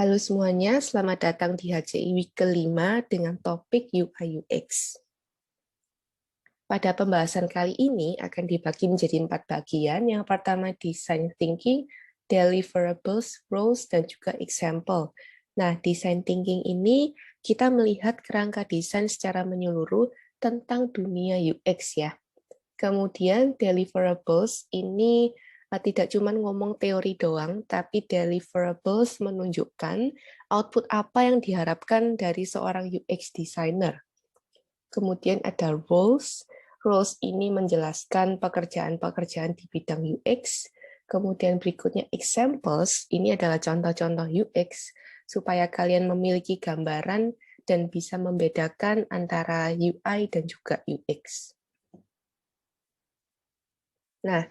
Halo semuanya, selamat datang di HCI Week kelima dengan topik UI UX. Pada pembahasan kali ini akan dibagi menjadi 4 bagian. Yang pertama design thinking, deliverables, roles, dan juga example. Nah, design thinking ini kita melihat kerangka desain secara menyeluruh tentang dunia UX ya. Kemudian deliverables ini tidak cuma ngomong teori doang, tapi deliverables menunjukkan output apa yang diharapkan dari seorang UX designer. Kemudian ada roles. Roles ini menjelaskan pekerjaan-pekerjaan di bidang UX. Kemudian berikutnya examples, ini adalah contoh-contoh UX, supaya kalian memiliki gambaran dan bisa membedakan antara UI dan juga UX. Nah,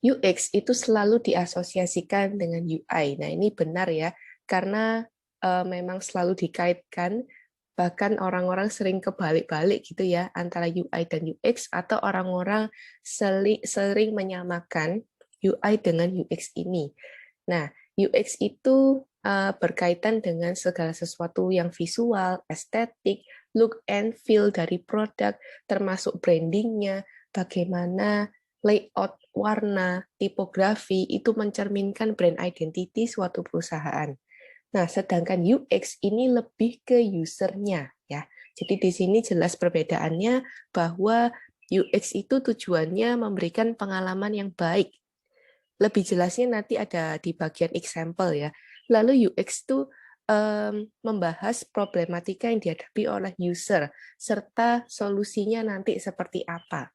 UX itu selalu diasosiasikan dengan UI. Nah, ini benar ya, karena memang selalu dikaitkan, bahkan orang-orang sering kebalik-balik gitu ya, antara UI dan UX, atau orang-orang sering menyamakan UI dengan UX ini. Nah, UX itu berkaitan dengan segala sesuatu yang visual, estetik, look and feel dari produk, termasuk brandingnya, bagaimana layout, warna, tipografi, itu mencerminkan brand identity suatu perusahaan. Nah, sedangkan UX ini lebih ke usernya, ya. Jadi di sini jelas perbedaannya bahwa UX itu tujuannya memberikan pengalaman yang baik. Lebih jelasnya nanti ada di bagian example ya. Lalu UX itu membahas problematika yang dihadapi oleh user, serta solusinya nanti seperti apa.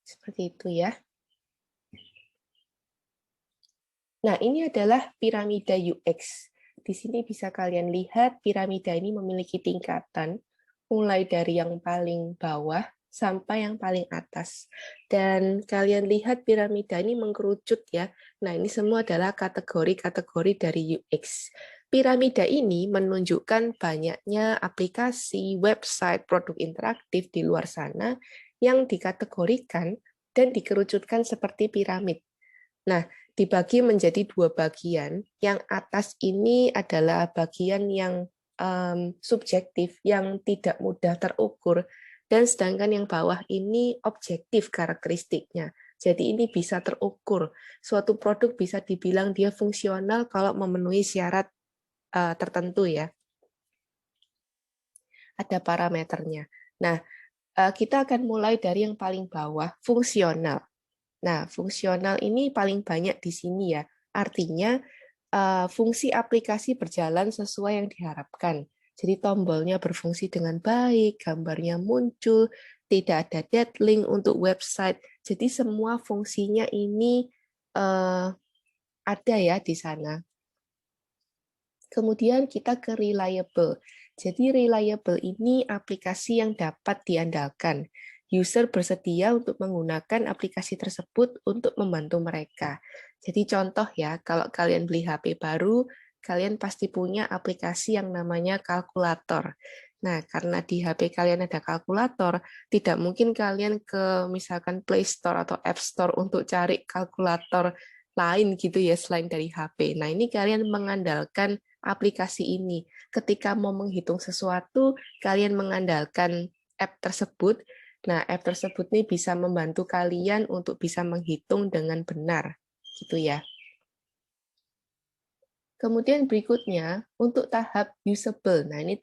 Seperti itu ya. Nah, ini adalah piramida UX. Di sini bisa kalian lihat piramida ini memiliki tingkatan, mulai dari yang paling bawah sampai yang paling atas. Dan kalian lihat piramida ini mengkerucut ya. Nah, ini semua adalah kategori-kategori dari UX. Piramida ini menunjukkan banyaknya aplikasi, website, produk interaktif di luar sana yang dikategorikan dan dikerucutkan seperti piramid. Nah, dibagi menjadi 2 bagian. Yang atas ini adalah bagian yang subjektif, yang tidak mudah terukur, dan sedangkan yang bawah ini objektif karakteristiknya. Jadi ini bisa terukur. Suatu produk bisa dibilang dia fungsional kalau memenuhi syarat tertentu ya. Ada parameternya. Nah, kita akan mulai dari yang paling bawah, fungsional. Nah, fungsional ini paling banyak di sini ya. Artinya, fungsi aplikasi berjalan sesuai yang diharapkan. Jadi tombolnya berfungsi dengan baik, gambarnya muncul, tidak ada dead link untuk website. Jadi semua fungsinya ini ada ya di sana. Kemudian kita ke reliable. Jadi reliable ini aplikasi yang dapat diandalkan. User bersedia untuk menggunakan aplikasi tersebut untuk membantu mereka. Jadi contoh ya, kalau kalian beli HP baru, kalian pasti punya aplikasi yang namanya kalkulator. Nah, karena di HP kalian ada kalkulator, tidak mungkin kalian ke misalkan Play Store atau App Store untuk cari kalkulator lain gitu ya selain dari HP. Nah, ini kalian mengandalkan aplikasi ini. Ketika mau menghitung sesuatu, kalian mengandalkan app tersebut. Nah, app tersebut ini bisa membantu kalian untuk bisa menghitung dengan benar, gitu ya. Kemudian berikutnya, untuk tahap usable. Nah, ini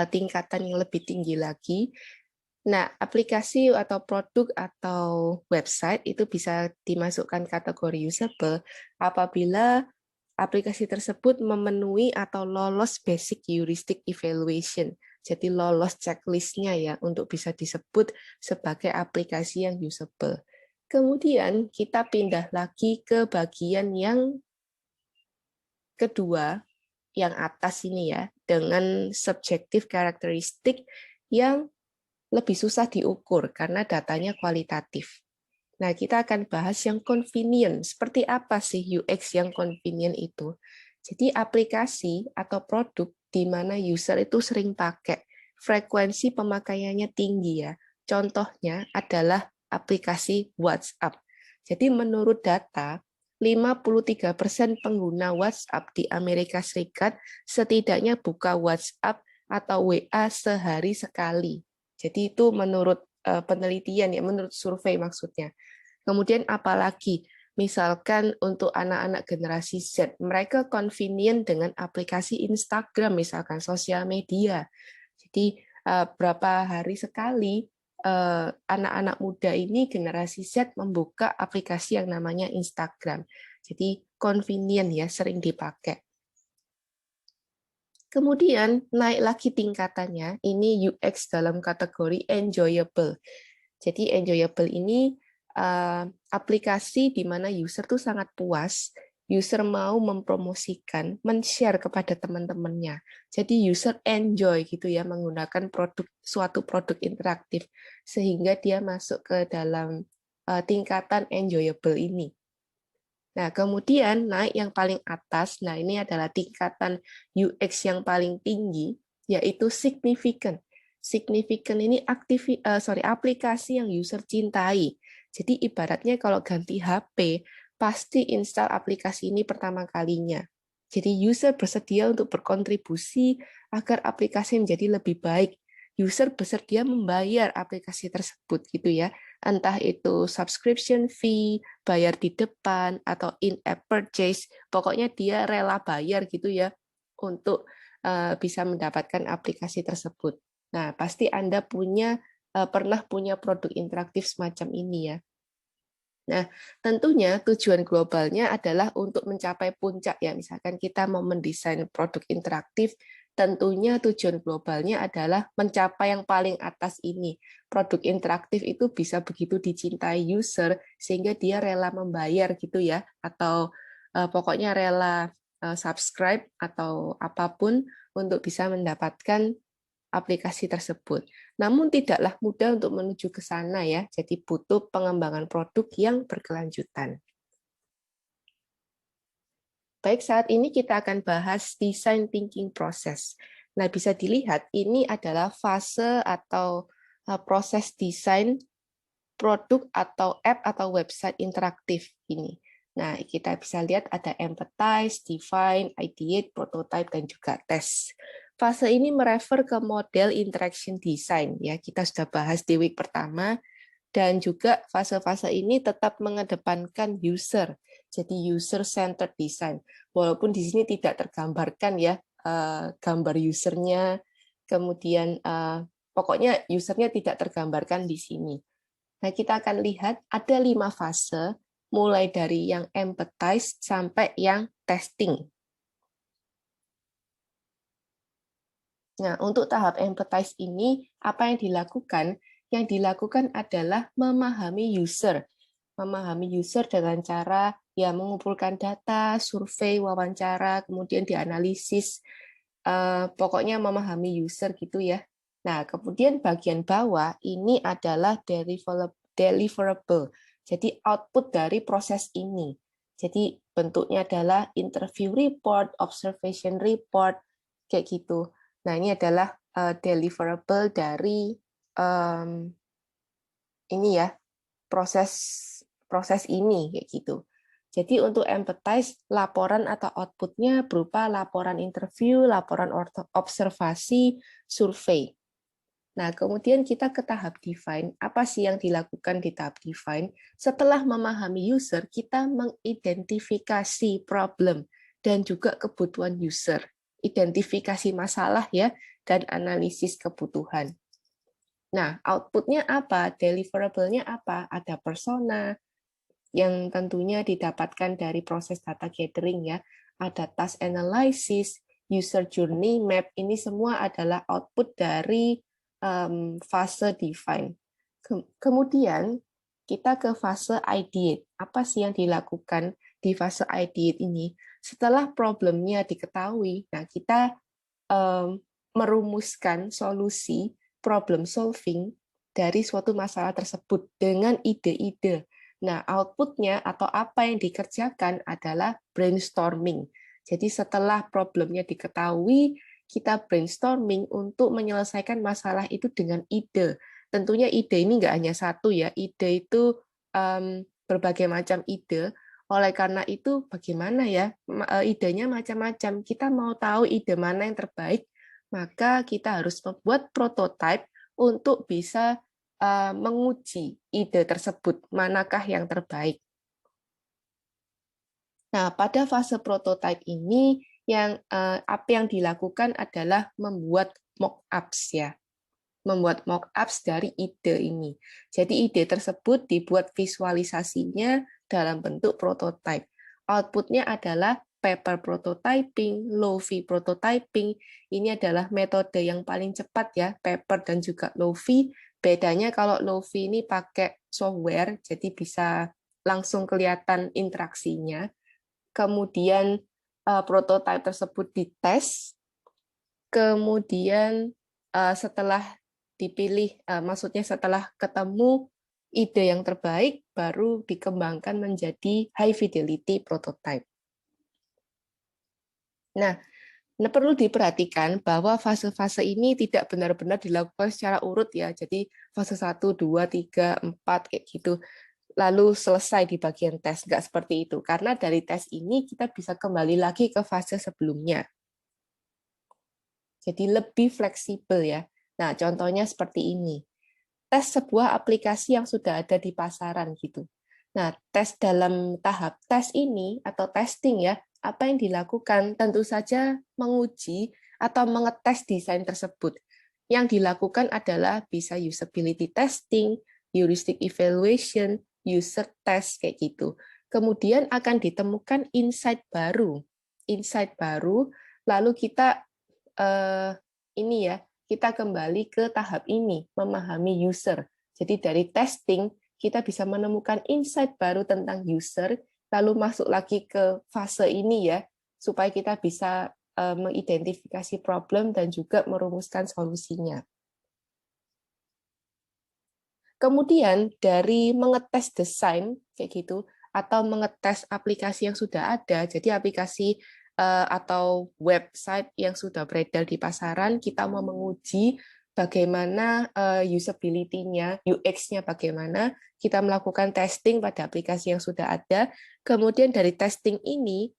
tingkatan yang lebih tinggi lagi. Nah, aplikasi atau produk atau website itu bisa dimasukkan kategori usable apabila aplikasi tersebut memenuhi atau lolos basic heuristic evaluation. Jadi lolos checklist-nya ya untuk bisa disebut sebagai aplikasi yang usable. Kemudian kita pindah lagi ke bagian yang kedua, yang atas ini ya, dengan subjective karakteristik yang lebih susah diukur karena datanya kualitatif. Nah, kita akan bahas yang convenient. Seperti apa sih UX yang convenient itu? Jadi aplikasi atau produk di mana user itu sering pakai, frekuensi pemakaiannya tinggi ya. Contohnya adalah aplikasi WhatsApp. Jadi menurut data, 53% pengguna WhatsApp di Amerika Serikat setidaknya buka WhatsApp atau WA sehari sekali. Jadi itu menurut penelitian ya, menurut survei maksudnya. Kemudian apalagi, misalkan untuk anak-anak generasi Z, mereka convenient dengan aplikasi Instagram, misalkan sosial media. Jadi berapa hari sekali anak-anak muda ini generasi Z membuka aplikasi yang namanya Instagram. Jadi convenient ya, sering dipakai. Kemudian naik lagi tingkatannya, ini UX dalam kategori enjoyable. Jadi enjoyable ini aplikasi di mana user tuh sangat puas, user mau mempromosikan, men-share kepada teman-temannya. Jadi user enjoy gitu ya menggunakan suatu produk interaktif sehingga dia masuk ke dalam tingkatan enjoyable ini. Nah, kemudian naik yang paling atas, nah ini adalah tingkatan UX yang paling tinggi, yaitu significant. Significant ini aplikasi yang user cintai. Jadi ibaratnya kalau ganti HP, pasti install aplikasi ini pertama kalinya. Jadi user bersedia untuk berkontribusi agar aplikasi menjadi lebih baik. User bersedia membayar aplikasi tersebut gitu ya. Entah itu subscription fee, bayar di depan, atau in-app purchase. Pokoknya dia rela bayar gitu ya untuk bisa mendapatkan aplikasi tersebut. Nah, pasti Anda pernah punya produk interaktif semacam ini ya. Nah, tentunya tujuan globalnya adalah untuk mencapai puncak ya. Misalkan kita mau mendesain produk interaktif, tentunya tujuan globalnya adalah mencapai yang paling atas ini. Produk interaktif itu bisa begitu dicintai user sehingga dia rela membayar gitu ya, atau pokoknya rela subscribe atau apapun untuk bisa mendapatkan aplikasi tersebut. Namun tidaklah mudah untuk menuju ke sana ya, jadi butuh pengembangan produk yang berkelanjutan. Baik, saat ini kita akan bahas design thinking process. Nah, bisa dilihat ini adalah fase atau proses desain produk atau app atau website interaktif ini. Nah, kita bisa lihat ada empathize, define, ideate, prototype, dan juga test. Fase ini merefer ke model interaction design. Ya, kita sudah bahas di week pertama. Dan juga fase-fase ini tetap mengedepankan user. Jadi user-centered design. Walaupun di sini tidak tergambarkan ya gambar usernya, kemudian pokoknya usernya tidak tergambarkan di sini. Nah, kita akan lihat ada 5 fase, mulai dari yang empathize sampai yang testing. Nah, untuk tahap empathize ini, apa yang dilakukan? Yang dilakukan adalah memahami user. Memahami user dengan cara ya mengumpulkan data, survei, wawancara, kemudian dianalisis. Pokoknya memahami user gitu ya. Nah, kemudian bagian bawah ini adalah deliverable. Jadi output dari proses ini. Jadi bentuknya adalah interview report, observation report, kayak gitu. Nah, ini adalah deliverable dari ini ya, proses ini kayak gitu. Jadi untuk empathize, laporan atau outputnya berupa laporan interview, laporan observasi, survei. Nah, kemudian kita ke tahap define. Apa sih yang dilakukan di tahap define? Setelah memahami user, kita mengidentifikasi problem dan juga kebutuhan user. Identifikasi masalah ya, dan analisis kebutuhan. Nah, outputnya apa? Deliverable-nya apa? Ada persona yang tentunya didapatkan dari proses data gathering ya. Ada task analysis, user journey map, ini semua adalah output dari fase define. Kemudian kita ke fase ideate. Apa sih yang dilakukan di fase ideate ini? Setelah problemnya diketahui, nah kita merumuskan solusi problem solving dari suatu masalah tersebut dengan ide-ide. Nah, outputnya atau apa yang dikerjakan adalah brainstorming. Jadi setelah problemnya diketahui, kita brainstorming untuk menyelesaikan masalah itu dengan ide. Tentunya ide ini nggak hanya satu ya, ide itu berbagai macam ide Oleh karena itu, bagaimana ya? Idenya macam-macam. Kita mau tahu ide mana yang terbaik, maka kita harus membuat prototipe untuk bisa menguji ide tersebut, manakah yang terbaik. Nah, pada fase prototipe ini apa yang dilakukan adalah membuat mock-ups ya. Membuat mock-ups dari ide ini. Jadi ide tersebut dibuat visualisasinya dalam bentuk prototipe. Outputnya adalah paper prototyping, low-fi prototyping. Ini adalah metode yang paling cepat ya, paper dan juga low-fi. Bedanya kalau low-fi ini pakai software, jadi bisa langsung kelihatan interaksinya. Kemudian prototipe tersebut dites, kemudian setelah dipilih, maksudnya setelah ketemu ide yang terbaik, baru dikembangkan menjadi high fidelity prototype. Nah, perlu diperhatikan bahwa fase-fase ini tidak benar-benar dilakukan secara urut ya. Jadi fase 1, 2, 3, 4 kayak gitu. Lalu selesai di bagian tes, nggak seperti itu. Karena dari tes ini kita bisa kembali lagi ke fase sebelumnya. Jadi lebih fleksibel ya. Nah, contohnya seperti ini. Tes sebuah aplikasi yang sudah ada di pasaran gitu. Nah, tes dalam tahap tes ini atau testing ya, apa yang dilakukan? Tentu saja menguji atau mengetes desain tersebut. Yang dilakukan adalah bisa usability testing, heuristic evaluation, user test kayak gitu. Kemudian akan ditemukan insight baru. Insight baru, lalu kita ini ya, kita kembali ke tahap ini, memahami user. Jadi dari testing, kita bisa menemukan insight baru tentang user, lalu masuk lagi ke fase ini ya, supaya kita bisa mengidentifikasi problem dan juga merumuskan solusinya. Kemudian dari mengetes desain kayak gitu atau mengetes aplikasi yang sudah ada, jadi aplikasi atau website yang sudah beredar di pasaran, kita mau menguji bagaimana usability-nya, UX-nya bagaimana, kita melakukan testing pada aplikasi yang sudah ada, kemudian dari testing ini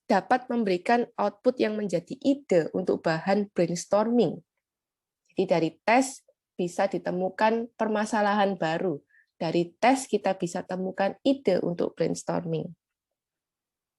dapat memberikan output yang menjadi ide untuk bahan brainstorming. Jadi dari tes bisa ditemukan permasalahan baru. Dari tes kita bisa temukan ide untuk brainstorming.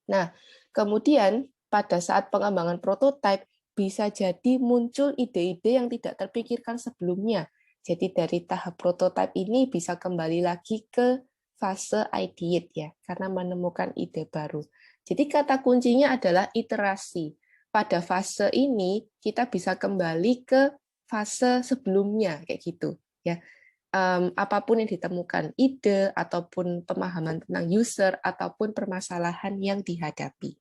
Nah, kemudian pada saat pengembangan prototipe bisa jadi muncul ide-ide yang tidak terpikirkan sebelumnya. Jadi dari tahap prototipe ini bisa kembali lagi ke fase ideate ya, karena menemukan ide baru. Jadi kata kuncinya adalah iterasi. Pada fase ini kita bisa kembali ke fase sebelumnya kayak gitu ya. Apapun yang ditemukan, ide ataupun pemahaman tentang user ataupun permasalahan yang dihadapi.